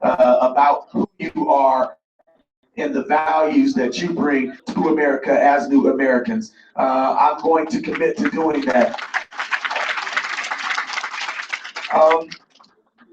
about who you are and the values that you bring to America as new Americans. I'm going to commit to doing that.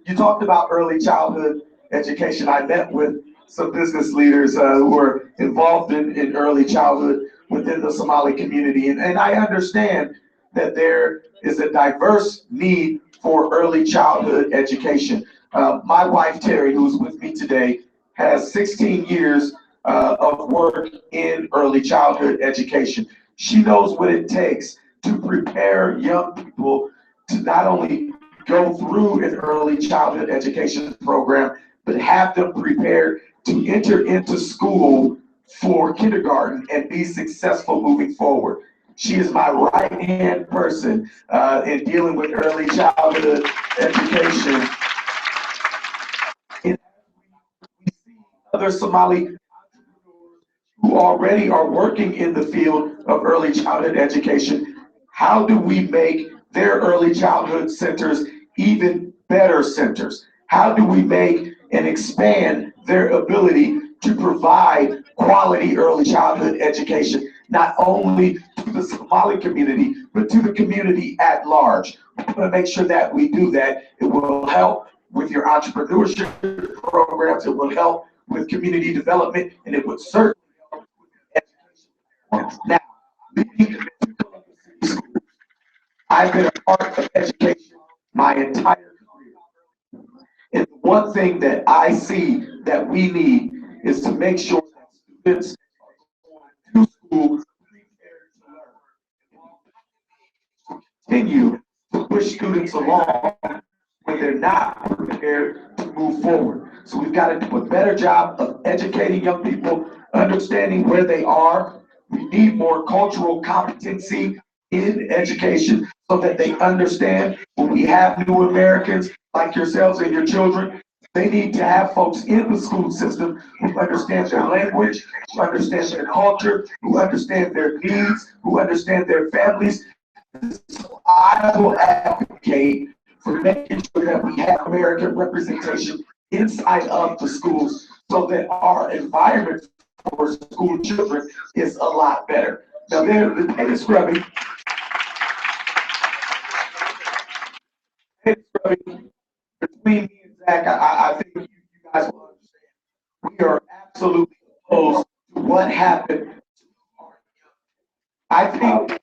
You talked about early childhood education. I met with some business leaders who are involved in early childhood within the Somali community. And I understand that there is a diverse need for early childhood education. My wife, Terry, who's with me today, has 16 years of work in early childhood education. She knows what it takes to prepare young people to not only go through an early childhood education program, but have them prepared to enter into school for kindergarten and be successful moving forward. She is my right-hand person in dealing with early childhood education. And we see other Somali who already are working in the field of early childhood education. How do we make their early childhood centers even better centers? How do we make and expand their ability to provide quality early childhood education, not only to the Somali community, but to the community at large? We want to make sure that we do that. It will help with your entrepreneurship programs, it will help with community development, and it would certainly help with education. Now, I've been a part of education my entire career. And one thing that I see that we need is to make sure that students are going to school prepared to learn. Continue to push students along when they're not prepared to move forward. So we've got to do a better job of educating young people, understanding where they are. We need more cultural competency in education so that they understand when we have new Americans like yourselves and your children, they need to have folks in the school system who understand their language, who understand their culture, who understand their needs, who understand their families. So I will advocate for making sure that we have American representation inside of the schools so that our environment for school children is a lot better. Now, the data scrubbing, between me and Zach, I think you guys will understand. We are absolutely opposed to what happened. I think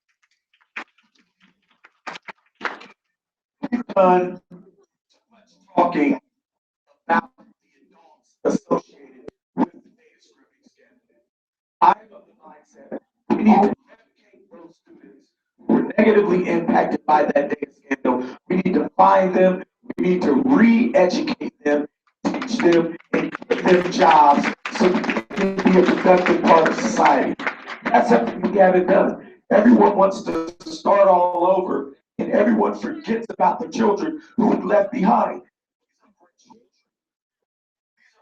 we've done too much talking about the adults associated with the data stripping scandal. I'm of the mindset we need to educate those students who were negatively impacted by that data scandal. We need to find them, we need to re-educate them, teach them, and give them jobs so that they can be a productive part of society. That's something we haven't done. Everyone wants to start all over, and everyone forgets about the children who were left behind.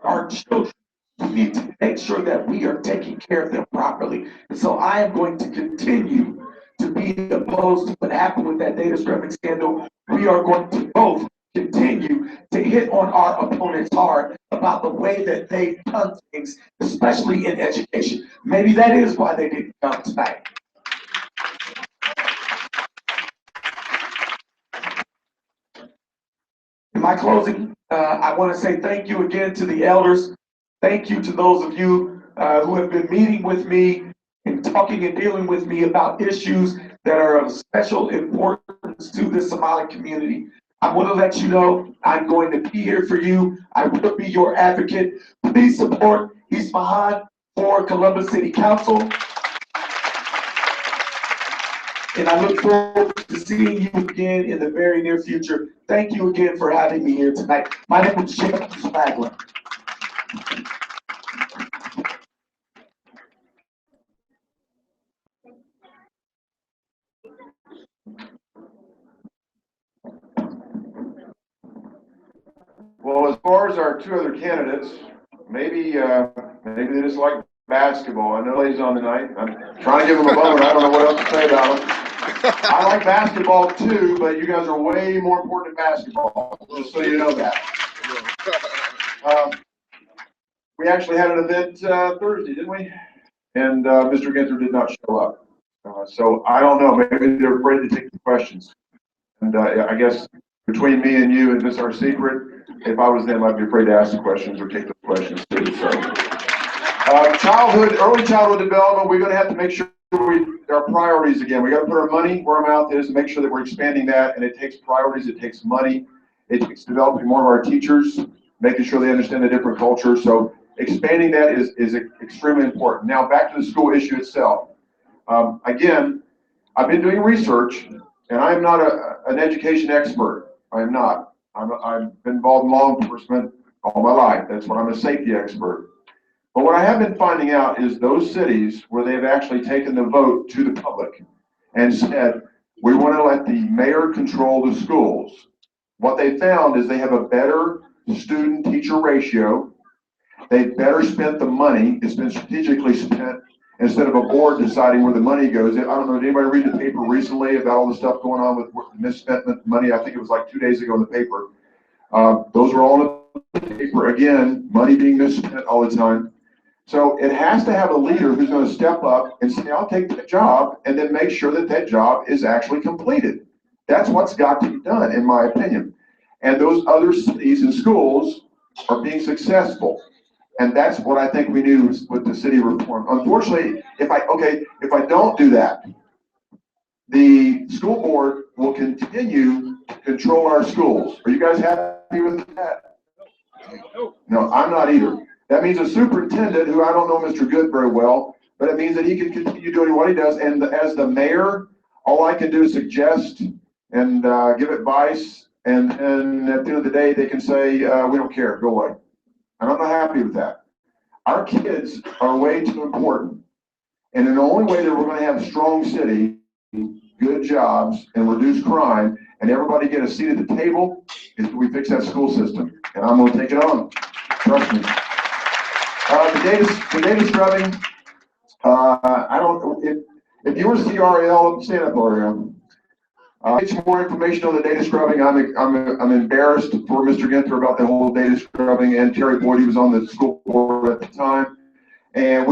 Our children, we need to make sure that we are taking care of them properly. And so I am going to continue to be opposed to what happened with that data scrubbing scandal. We are going to both continue to hit on our opponents hard about the way that they've done things, especially in education. Maybe that is why they didn't come tonight. In my closing, I want to say thank you again to the elders. Thank you to those of you who have been meeting with me and talking and dealing with me about issues that are of special importance to the Somali community. I want to let you know I'm going to be here for you. I will be your advocate. Please support Isfahan for Columbus City Council. And I look forward to seeing you again in the very near future. Thank you again for having me here tonight. My name is Jim Spagler. Well, as far as our two other candidates, maybe they just like basketball. I know Lay's on tonight. I'm trying to give them a vote. I don't know what else to say about them. I like basketball too, but you guys are way more important than basketball, just so you know that. We actually had an event Thursday, didn't we? And Mr. Ginther did not show up. So I don't know, maybe they're afraid to take the questions. And I guess between me and you, and this our secret, if I was them, I'd be afraid to ask the questions or take the questions too. So early childhood development, we're gonna have to make sure our priorities again. We gotta put our money where our mouth is and make sure that we're expanding that, and it takes priorities, it takes money, it takes developing more of our teachers, making sure they understand the different cultures. So expanding that is extremely important. Now back to the school issue itself. Again, I've been doing research, and I'm not an education expert. I'm not. I've been involved in law enforcement all my life. That's what I'm a safety expert. But what I have been finding out is those cities where they've actually taken the vote to the public and said, we want to let the mayor control the schools. What they found is they have a better student-teacher ratio. They've better spent the money. It's been strategically spent instead of a board deciding where the money goes. I don't know, did anybody read the paper recently about all the stuff going on with misspent money? I think it was like 2 days ago in the paper. Those were all in the paper. Again, money being misspent all the time. So it has to have a leader who's going to step up and say, I'll take that job, and then make sure that that job is actually completed. That's what's got to be done, in my opinion. And those other cities and schools are being successful. And that's what I think we need with the city reform. Unfortunately, if I don't do that, the school board will continue to control our schools. Are you guys happy with that? No, I'm not either. That means a superintendent, who I don't know Mr. Good very well, but it means that he can continue doing what he does. And as the mayor, all I can do is suggest and give advice. And at the end of the day, they can say, we don't care, go away. And I'm not happy with that. Our kids are way too important. And the only way that we're going to have a strong city, good jobs, and reduce crime, and everybody get a seat at the table, is we fix that school system. And I'm going to take it on. Trust me. The data scrubbing, I don't, if you were CRL, stand up, L'Oreal. Get some more information on the data scrubbing. I'm embarrassed for Mr. Ginther about the whole data scrubbing, and Terry Boyd, he was on the school board at the time. And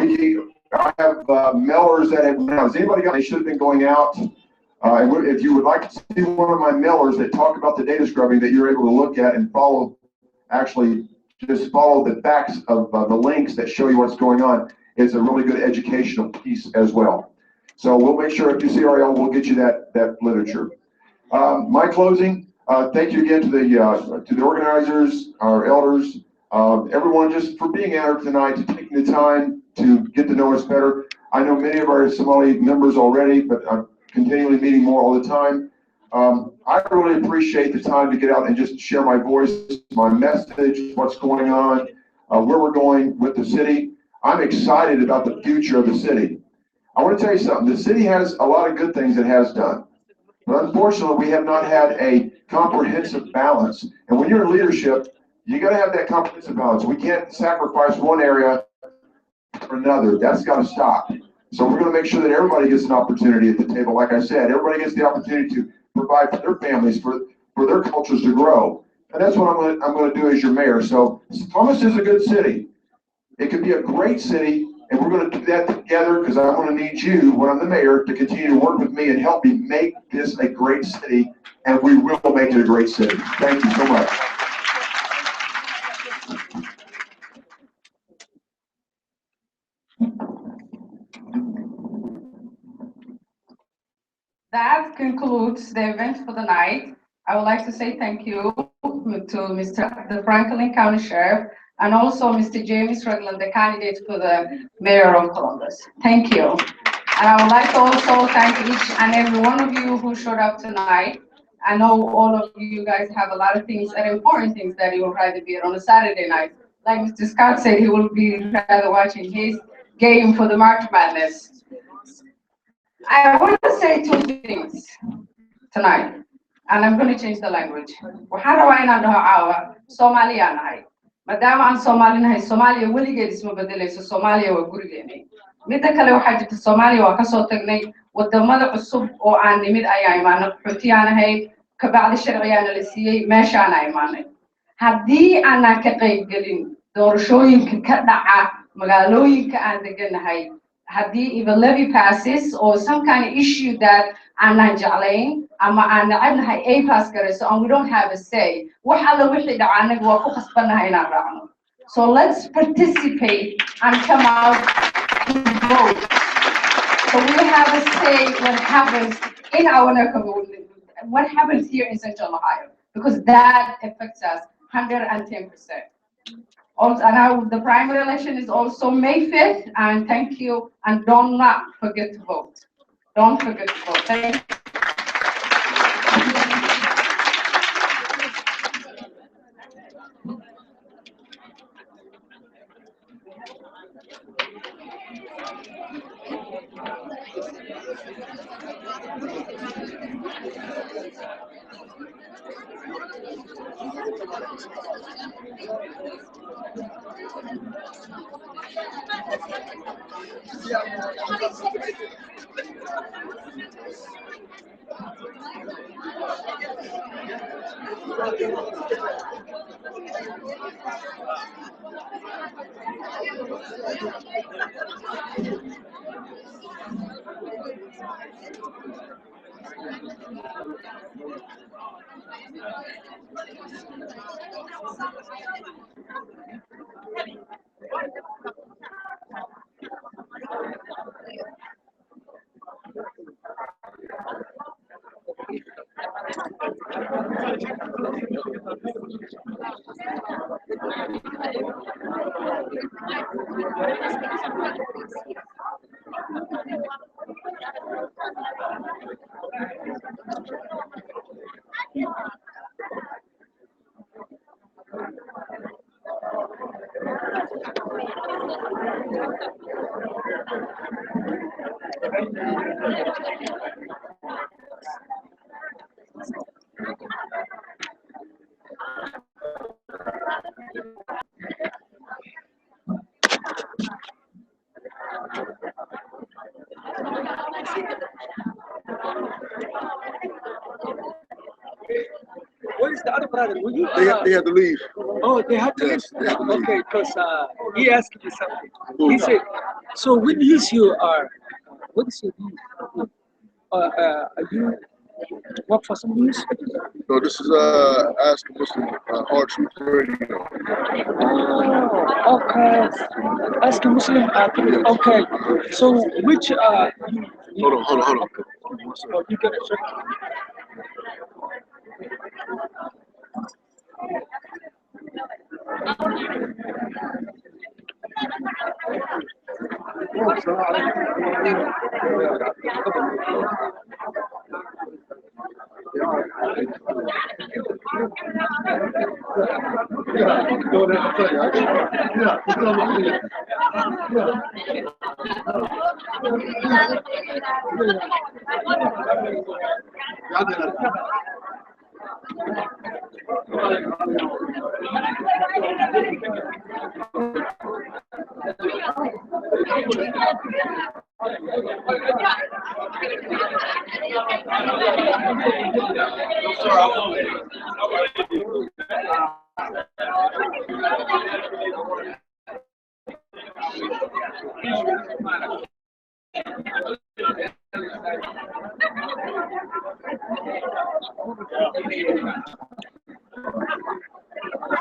I have mailers that have, now, has anybody got, they should have been going out. And if you would like to see one of my mailers that talk about the data scrubbing that you're able to look at and follow, actually just follow the facts of the links that show you what's going on, it's a really good educational piece as well. So we'll make sure if you CRL, we'll get you that literature. My closing, thank you again to the organizers, our elders, everyone just for being out here tonight, to taking the time to get to know us better. I know many of our Somali members already, but I'm continually meeting more all the time. I really appreciate the time to get out and just share my voice, my message, what's going on, where we're going with the city. I'm excited about the future of the city. I want to tell you something. The city has a lot of good things it has done. But unfortunately, we have not had a comprehensive balance. And when you're in leadership, you got to have that comprehensive balance. We can't sacrifice one area for another. That's got to stop. So we're going to make sure that everybody gets an opportunity at the table. Like I said, everybody gets the opportunity to provide for their families, for their cultures to grow. And that's what I'm going to do as your mayor. So Thomas is a good city. It could be a great city, and we're going to do that together, because I'm going to need you, when I'm the mayor, to continue to work with me and help me make this a great city, and we will make it a great city. Thank you so much. That concludes the event for the night. I would like to say thank you to the Franklin County Sheriff, and also Mr. James Ragland, the candidate for the Mayor of Columbus. Thank you. And I would like to also thank each and every one of you who showed up tonight. I know all of you guys have a lot of things and important things that you will rather be on a Saturday night. Like Mr. Scott said, he will be rather watching his game for the March Madness. I want to say two things tonight, and I'm going to change the language. Waxaan rabaa inaan dhaho caawa Soomaaliya nahay. Maadaama aan Soomaali nahay, Soomaaliya weligeed isma bedelayso. Soomaaliya waa gurigeennii. Midda kale waxaa jirta Soomaaliya waa kasoo tagnay wadamada cusub oo aan nimid ayaa imaanay. Qaxootiyaanahay, kabacdi sharciyaana la siiyey, meeshaana imaanay. haddii aanan ka qaybgelin doorashooyinka ka dhaca magaalooyinka aan deganahay, haddii if a levy passes or some kind of issue that aanan jeclayn ama aan necebnahay ay pass garayso and we don't have a say, wax alla wixii dhaca anaga waa ku khasbannahay inaan raacno. So let's participate and come out to vote. So we have a say what happens in our community, what happens here in Central Ohio, because that affects us 110%. Also, and now the primary election is also May 5th, and thank you, and don't not forget to vote. Don't forget to vote. Thank you. What is the other brother? Will you? They had to leave. Oh, they had to Yes, leave? they had to leave. Okay, because he asked me something. He said, so what news you are? What is your news? Are you work for some news? So this is Ask a Muslim Hard Truth Radio. Oh, okay. Ask a Muslim. Okay. So which Hold on. Oh, you get it. Sir.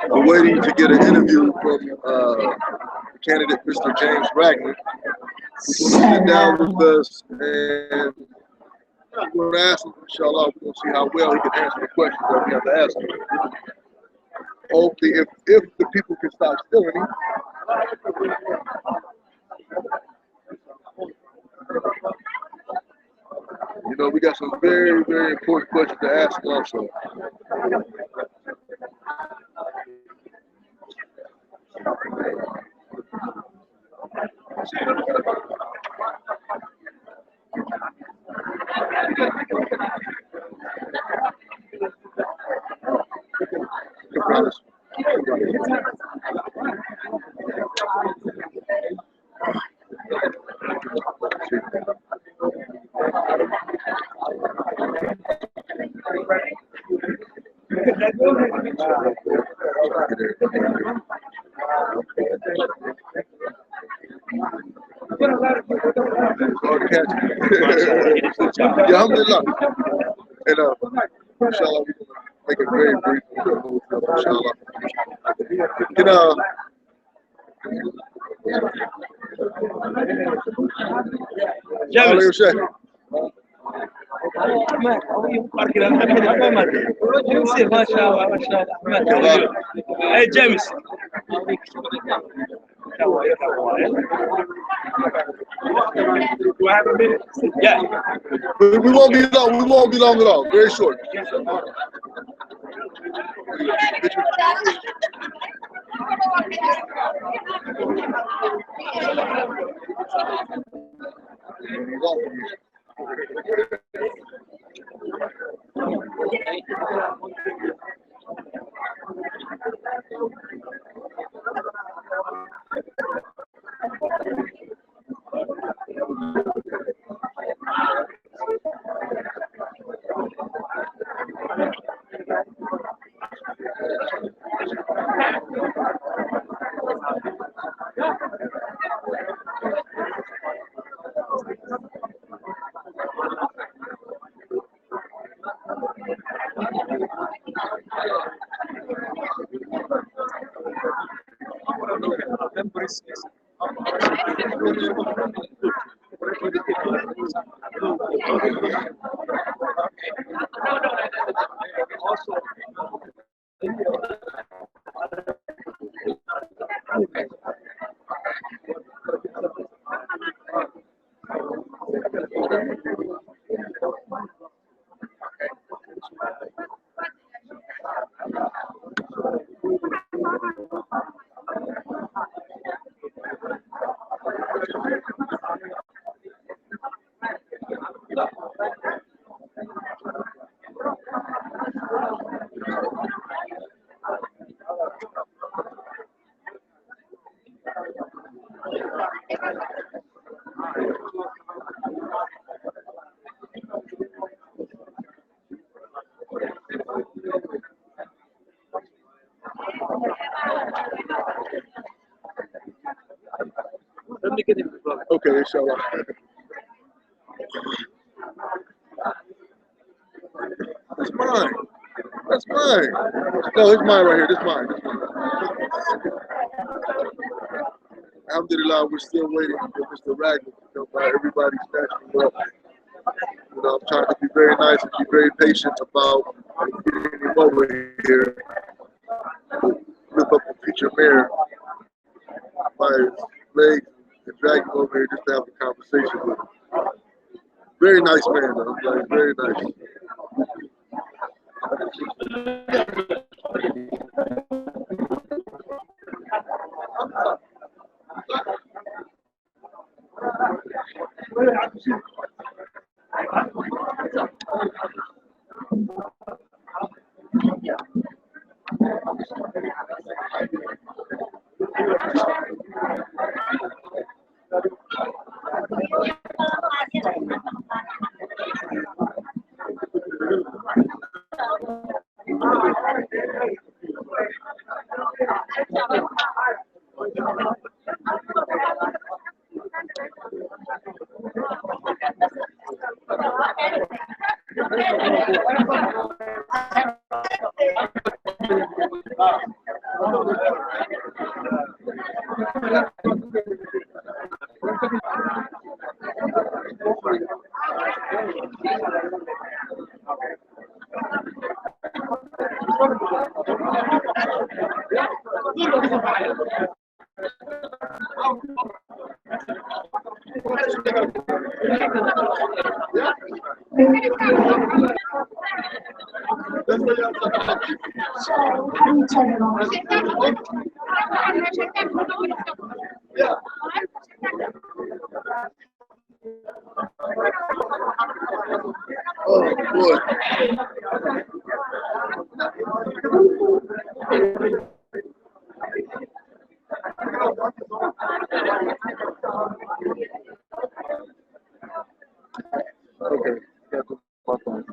We're waiting to get an interview from candidate Mr. James Ragland. He's going to sit down with us and we're going to ask him, inshallah, we're going to see how well he can answer the questions that we have to ask him. Hopefully, if the people can stop stealing him. You know, we got some very, very important questions to ask him also. hard to catch. Yeah, alhamdulillah. And inshallah, we make it very brief. Inshallah. Can James. ما شاء الله ما شاء الله. Hey James. Do I have a minute? Yeah. we won't be long. We won't be long at all. Very short. Okay, inshallah. That's mine. That's mine. No, it's mine right here. This is mine. Alhamdulillah, we're still waiting for Mr. Ragnar to come by. Everybody's snatching up. You know, I'm trying to be very nice and be very patient about getting him over here. Lift up the future mayor by his legs and drag him over here just to have a conversation with him. Very nice man, though. Like, very nice. Oh boy. Okay, that's my phone.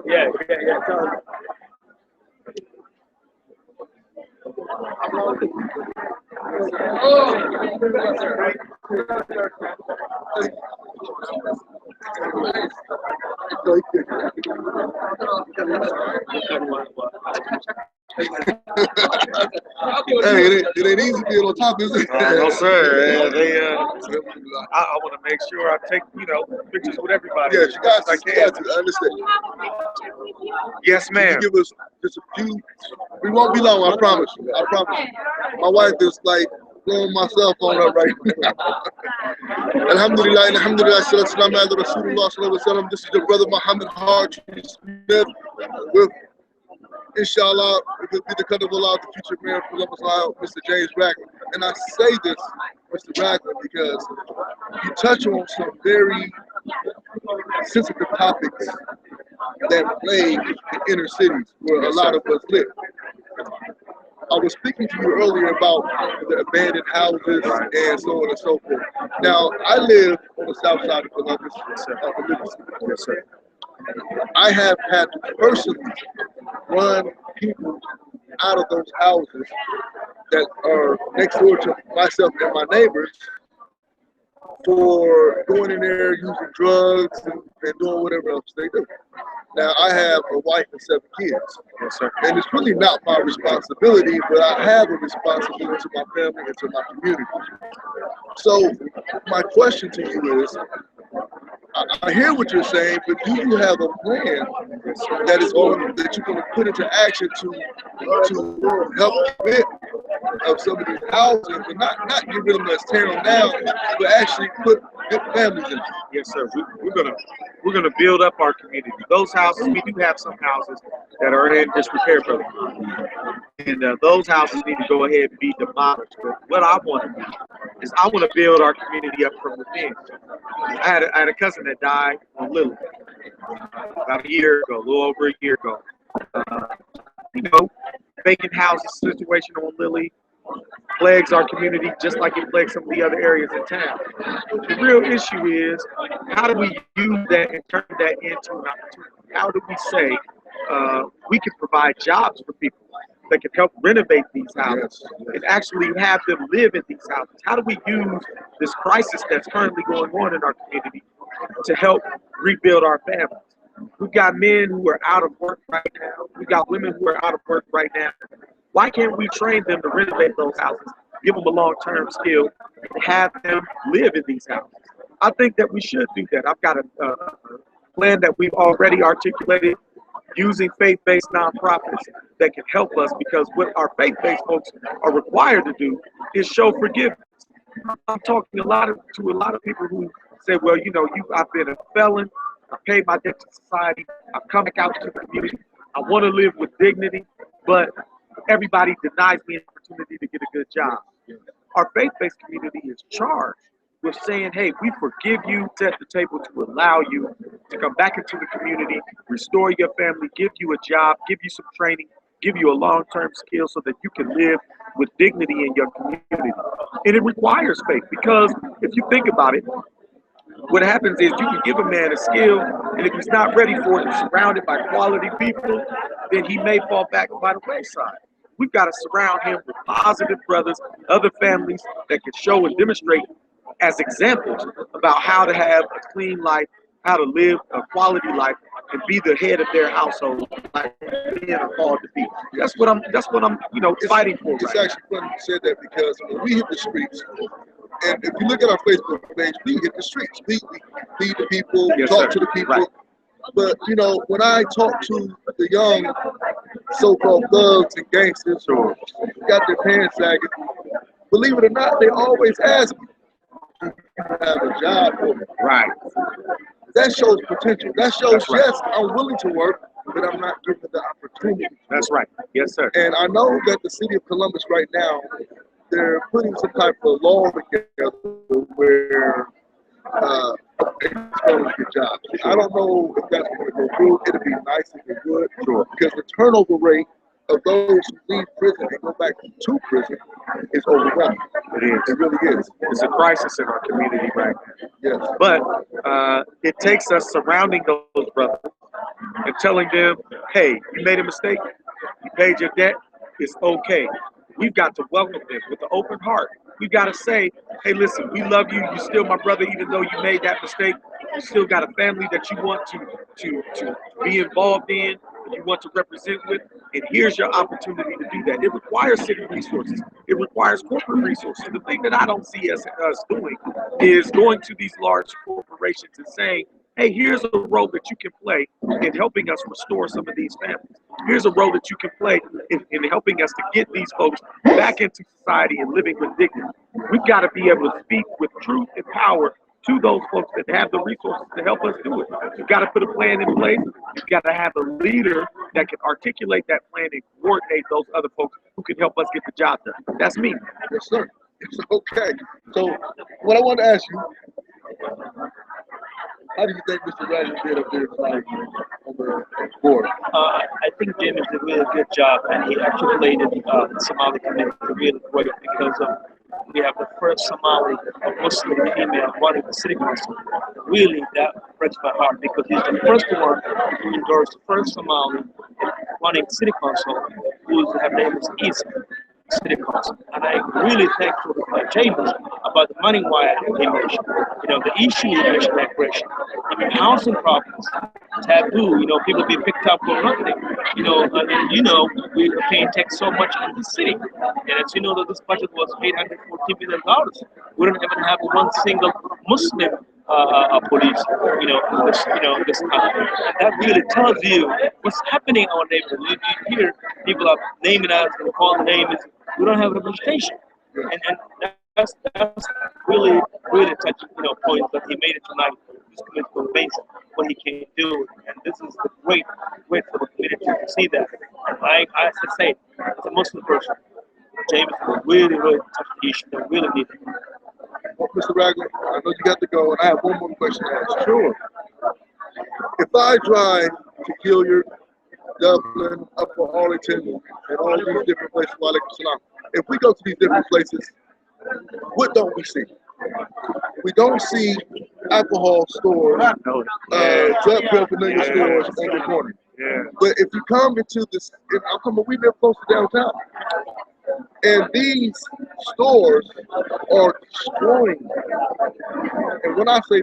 Yeah. Hey, it ain't easy being on top, is it? No, sir. I want to make sure I take, pictures with everybody. Yes, you got to. I You can. got to. I understand. Yes, Can you ma'am. give us just a few? We won't be long, I promise you. I promise you. My wife is like blowing my cell phone up right now. Alhamdulillah, alhamdulillah, sallallahu ala Rasulullah sallallahu alaihi wasallam. This is your brother Muhammad Hard Smith with, inshallah, with the cut of Allah, the future mayor of Columbus, Ohio, Mr. James Ragland. And I say this, Mr. Ragland, because you touch on some very sensitive topics that plague the inner cities where a lot of us live. I was speaking to you earlier about the abandoned houses and so on and so forth. Now, I live on the south side of Columbus. Yes, sir. I have had to personally run people out of those houses that are next door to myself and my neighbors for going in there using drugs and doing whatever else they do. Now, I have a wife and 7 kids. Yes, sir. And it's really not my responsibility, but I have a responsibility to my family and to my community. So my question to you is, I hear what you're saying, but do you have a plan that you're going to put into action to help prevent of some of these houses, but not get rid of them, tear them down, but actually put good families in them? Yes, sir. We're gonna build up our community. Those houses, we do have some houses that are in disrepair, brother, and those houses need to go ahead and be demolished. But what I want to do is I want to build our community up from within. I had a cousin that died on Lily about a year ago, a little over a year ago. Vacant houses situation on Lily plagues our community just like it plagues some of the other areas in town. The real issue is, how do we use that and turn that into an opportunity? How do we say we can provide jobs for people that can help renovate these houses and actually have them live in these houses? How do we use this crisis that's currently going on in our community to help rebuild our families? We've got men who are out of work right now. We've got women who are out of work right now. Why can't we train them to renovate those houses, give them a long-term skill, and have them live in these houses? I think that we should do that. I've got a plan that we've already articulated using faith-based nonprofits that can help us, because what our faith-based folks are required to do is show forgiveness. I'm talking to a lot of people who say, well, I've been a felon, I paid my debt to society, I've come back out to the community, I want to live with dignity, but everybody denies me an opportunity to get a good job. Our faith-based community is charged with saying, hey, we forgive you, set the table to allow you to come back into the community, restore your family, give you a job, give you some training, give you a long-term skill so that you can live with dignity in your community. And it requires faith, because if you think about it, what happens is you can give a man a skill, and if he's not ready for it and surrounded by quality people, then he may fall back by the wayside. We've got to surround him with positive brothers, other families that can show and demonstrate as examples about how to have a clean life, how to live a quality life, and be the head of their household, like men are called to be. That's what I'm fighting for. It's actually funny you said that, because when we hit the streets, and if you look at our Facebook page, we hit the streets. We feed the people, talk to the people. Right. But when I talk to the young so-called thugs and gangsters who got their pants sagging, believe it or not, they always ask me, do you have a job for me? Right. That shows potential. That shows, yes, I'm willing to work, but I'm not given the opportunity. That's right. Yes, sir. And I know that the city of Columbus right now, they're putting some type of law together where ex-felons get jobs. I don't know if that's going to go through. It'd be nice if it would, sure, because the turnover rate of those who leave prison and go back to prison is overwhelming. It is. It really is. It's a crisis in our community right now. Yes. But it takes us surrounding those brothers and telling them, hey, you made a mistake, you paid your debt, it's okay. We've got to welcome them with an open heart. We've got to say, hey, listen, we love you. You're still my brother, even though you made that mistake. You still got a family that you want to be involved in, you want to represent with, and here's your opportunity to do that. It requires city resources. It requires corporate resources. The thing that I don't see us doing is going to these large corporations and saying, hey, here's a role that you can play in helping us restore some of these families. Here's a role that you can play in helping us to get these folks back into society and living with dignity. We've got to be able to speak with truth and power to those folks that have the resources to help us do it. You've got to put a plan in place. You've got to have a leader that can articulate that plan and coordinate those other folks who can help us get the job done. That's me. Yes, sir. It's okay. So, what I want to ask you, how do you think Mr. Ragland did up there tonight on the board? I think James did a really good job, and he articulated the Somali community really great because we have the first Somali Muslim female running the city council. Really, that breaks my heart because he's the first one who endorsed the first Somali running city council, her name is East City Council. And I really thankful to James about the money wire he mentioned. The issue he mentioned migration. Housing problems, taboo, people being picked up for nothing. We are paying tax so much in the city. And as you know that this budget was $814 million. We don't even have one single Muslim police, this country. And that really tells you what's happening in our neighborhood. You hear people are naming us and calling names. We don't have representation. And that's really, really touching, point that he made it tonight. This community was amazing what he can do. And this is the great for the community to see that. And I say, as a Muslim person, James will really, really touch the issue that really need it. Well, Mr. Ragland, I know you got to go, and I have one more question to ask. Sure. If I drive to Hilliard, Dublin, Upper Arlington, and all these different places, if we go to these different places, what don't we see? We don't see alcohol stores, drug paraphernalia stores on the corner. Yeah. But if you come into this, we live close to downtown, and these stores are destroying. And when I say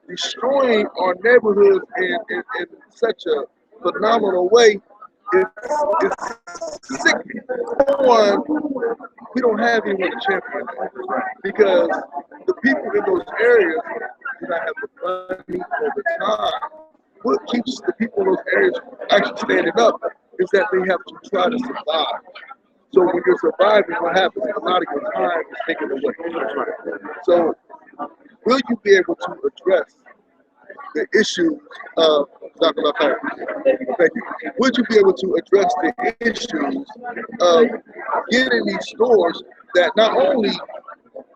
destroying our neighborhoods in such a phenomenal way, it's sickening. We don't have anyone to champion that because the people in those areas do not have the money or the time. What keeps the people in those areas actually standing up is that they have to try to survive. So when you're surviving, what happens? A lot of your time is taken away. So will you be able to address the issues of Dr. Lafayette? Thank you. Would you be able to address the issues of getting these stores that not only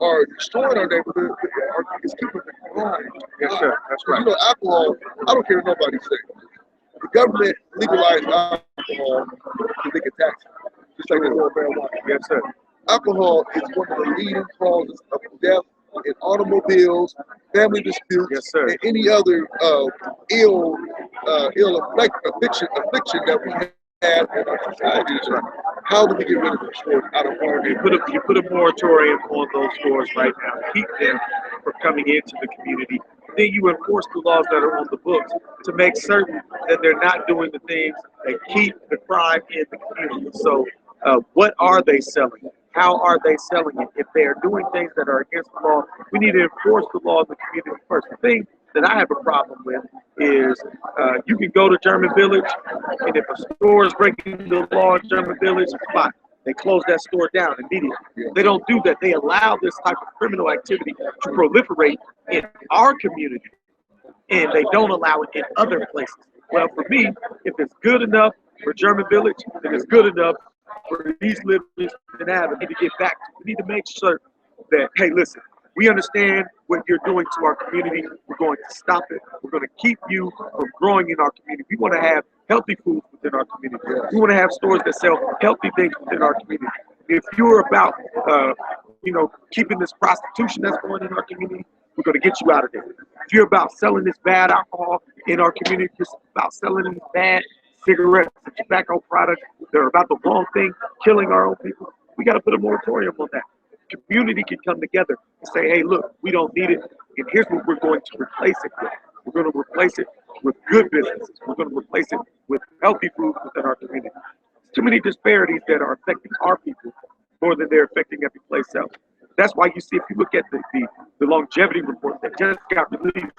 are destroying our neighborhood, but it's keeping the crime? Yes, sir. That's right. Alcohol, I don't care what nobody says. The government legalized alcohol so they can tax it, just like they do marijuana. Yes, sir. Alcohol is one of the leading causes of death in automobiles, family disputes, yes, sir, and any other ill affliction that we have in our society. How do we get rid of those stores out of order? You put a moratorium on those stores right now to keep them from coming into the community. Then you enforce the laws that are on the books to make certain that they're not doing the things that keep the crime in the community. So what are they selling? How are they selling it? If they are doing things that are against the law, we need to enforce the law in the community first. The thing that I have a problem with is you can go to German Village, and if a store is breaking the law in German Village, fine. They close that store down immediately. They don't do that. They allow this type of criminal activity to proliferate in our community, and they don't allow it in other places. Well, for me, if it's good enough for German Village, then it's good enough for East Livingston Avenue. We need to get back. We need to make sure that, hey, listen, We understand what you're doing to our community. We're going to stop it. We're going to keep you from growing in our community. We want to have healthy food within our community. We want to have stores that sell healthy things within our community. If you're about, keeping this prostitution that's going in our community, we're going to get you out of there. If you're about selling this bad alcohol in our community, if you're about selling these bad cigarettes and tobacco products that are about the wrong thing, killing our own people, we got to put a moratorium on that. The community can come together and say, hey, look, we don't need it, and here's what we're going to replace it with. We're going to replace it with good businesses. We're going to replace it with healthy food within our community. Too many disparities that are affecting our people more than they're affecting every place else. That's why you see, if you look at the longevity report that just got released,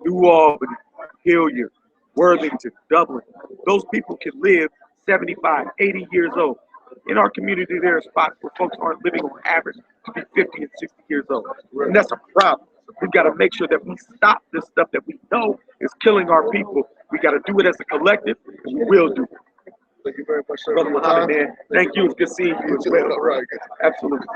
New Albany, Hilliard, Worthington, Dublin, those people can live 75, 80 years old. In our community, there are spots where folks aren't living on average to be 50 and 60 years old. And that's a problem. We've got to make sure that we stop this stuff that we know is killing our people. We got to do it as a collective, and we will do it. Thank you very much, sir. Brother Muhammad, man. Thank you. It's good seeing you as well. Right. Absolutely.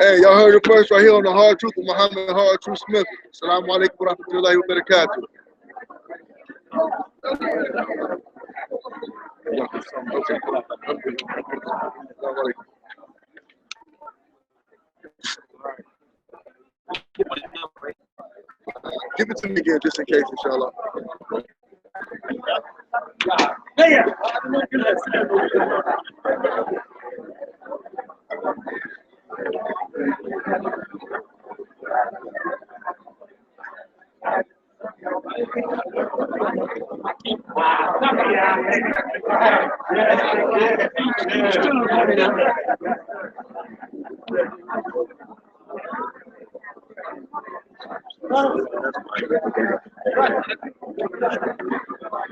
Hey, y'all heard it first right here on the Hard Truth with Muhammad Hard Truth Smith. Assalamu alaikum wa rahmatullahi wa barakatuh. Give it to me again, just in case, inshallah.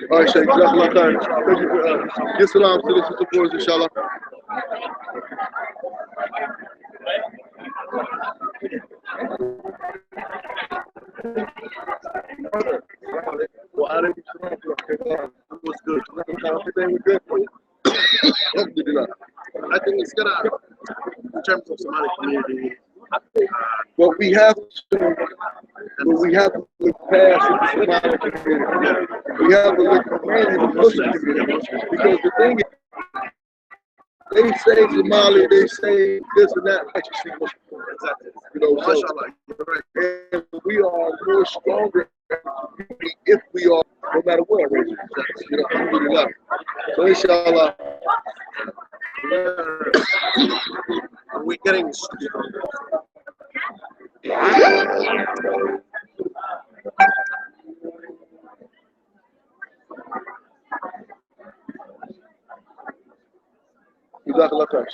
All right, Sheikh, Jazakallah khair. Thank you for give salam to the sister boys, inshallah. What's good? Everything was good for you? I think it's gonna, in terms of Somali community, What we have to look past the Somali community. We have to look mainly the Muslim community. Because the thing is, they say Somali, they say this and that, but you see Muslim. exactly. So, You're right. and we are more stronger if we are, no matter what our race is. Alhamdulillah. So inshallah. We're getting stronger. Jazakallah khair.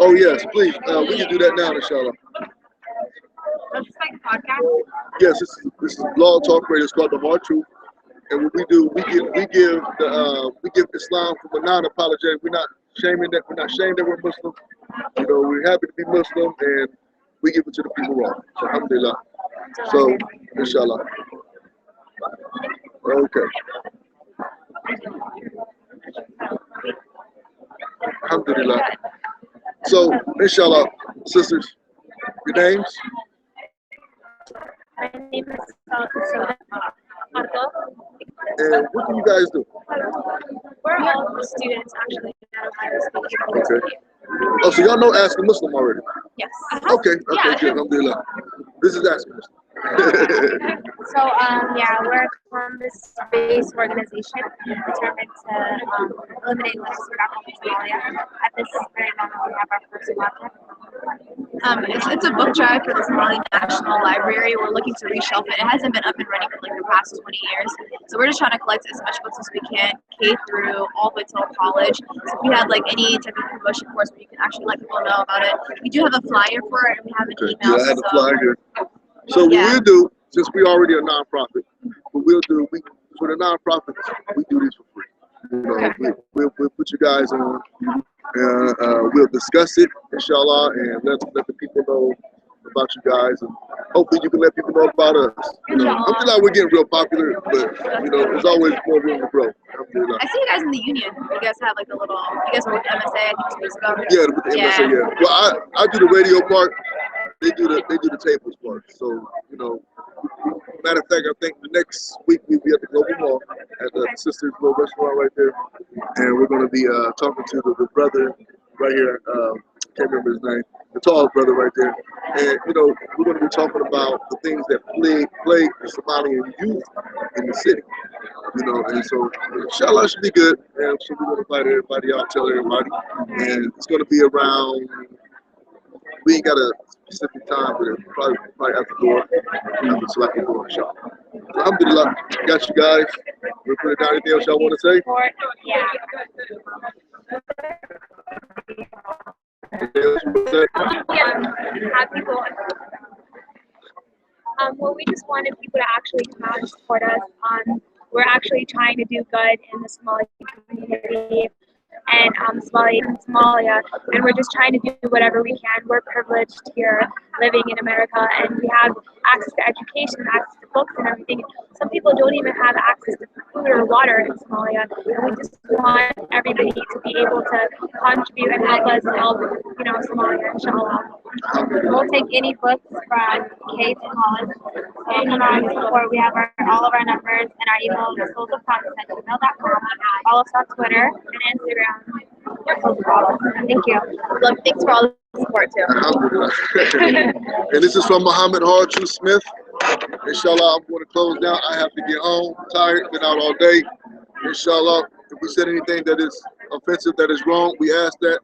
Oh yes, please. We can do that now, inshallah. Is this like a podcast? Yes, this is Blog Talk Radio. It's called The Hard Truth, and what we do, we give Islam from a non-apologetic. We're not shaming that. We're not ashamed that we're Muslim. We're happy to be Muslim, and we give it to the people raw. So, alhamdulillah. So, inshallah. Okay. Alhamdulillah. So, inshallah, sisters, your names? My name is Soda Marco. And what do you guys do? We're all students actually at Ohio State University. Okay. Oh, so y'all know Ask a Muslim already? Yes. Okay, Yeah. good, alhamdulillah. This is Ask a Muslim. So, we're a Columbus-based organization determined to eliminate letters back home in Somalia. At this very moment, we have our first project. It's a book drive for the Somali National Library. We're looking to reshelf it. It hasn't been up and running for like the past 20 years. So we're just trying to collect as much books as we can, K through, all the way till college. So if we have like any type of promotion course where you can actually let people know about it. We do have a flyer for it, and we have an email. Yeah, I had the flyer here. So what we'll do, since we already a nonprofit, for the nonprofits, we do these for free. we'll put you guys on. We'll discuss it, inshallah, and let the people know about you guys, and hopefully you can let people know about us. Alhamdulillah, we're getting real popular, but there's always more room to grow. Alhamdulillah. I see you guys in the union. You guys have like the little. You guys were with MSA, I think 2 weeks ago. Yeah, with the MSA, yeah. Well, I do the radio part. They do the tables part. So matter of fact, I think the next week we'll be at the Global Mall at the Sisters Global Restaurant right there, and we're going to be talking to the brother right here. Can't remember his name. The tall brother right there, and we're going to be talking about the things that plague the Somalian youth in the city. And so inshallah it should be good. And so we're going to invite everybody out, tell everybody, and it's going to be around. We ain't got a specific time, but it's probably after the selected door shop. Alhamdulillah, got you guys. We'll put it down. Anything else y'all want to say? Have people. Well, we just wanted people to actually come out and support us. We're actually trying to do good in the Somali community and Somalia, and we're just trying to do whatever we can. We're privileged here living in America, and we have access to education, access to books and everything. Some people don't even have access to food or water in Somalia, and we just want everybody to be able to contribute and help us help, Somalia, inshallah. We'll take any books from K to college. So come on, support. We have all of our numbers and our email is socialprocess@gmail.com. Follow us on Twitter and Instagram. Thank you. Look, thanks for all the support too. Alhamdulillah. And this is from Muhammad Harju Smith. Inshallah, I'm going to close now. I have to get home. I'm tired. Been out all day. Inshallah, if we said anything that is offensive, that is wrong, we ask that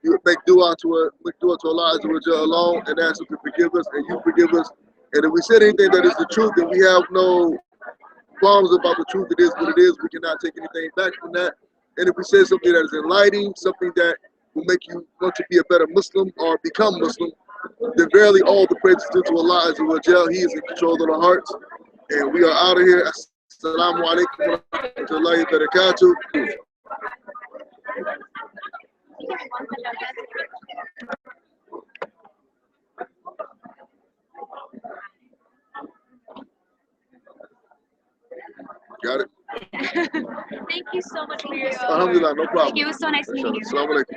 you would make dua to Allah alone and ask Him to forgive us, and you forgive us. And if we said anything that is the truth, then we have no qualms about the truth. It is what it is. We cannot take anything back from that. And if we say something that is enlightening, something that will make you want to be a better Muslim or become Muslim, then verily all the praise is due to Allah Azza wa Jal. He is in control of our hearts. And we are out of here. Assalamu alaikum wa rahmatullahi wa barakatuh. Got it? Thank you so much for your support. Alhamdulillah, no problem. Thank you. It was so nice meeting you. Assalamu alaikum.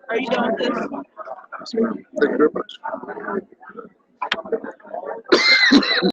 Are you done with this? Thank you very much.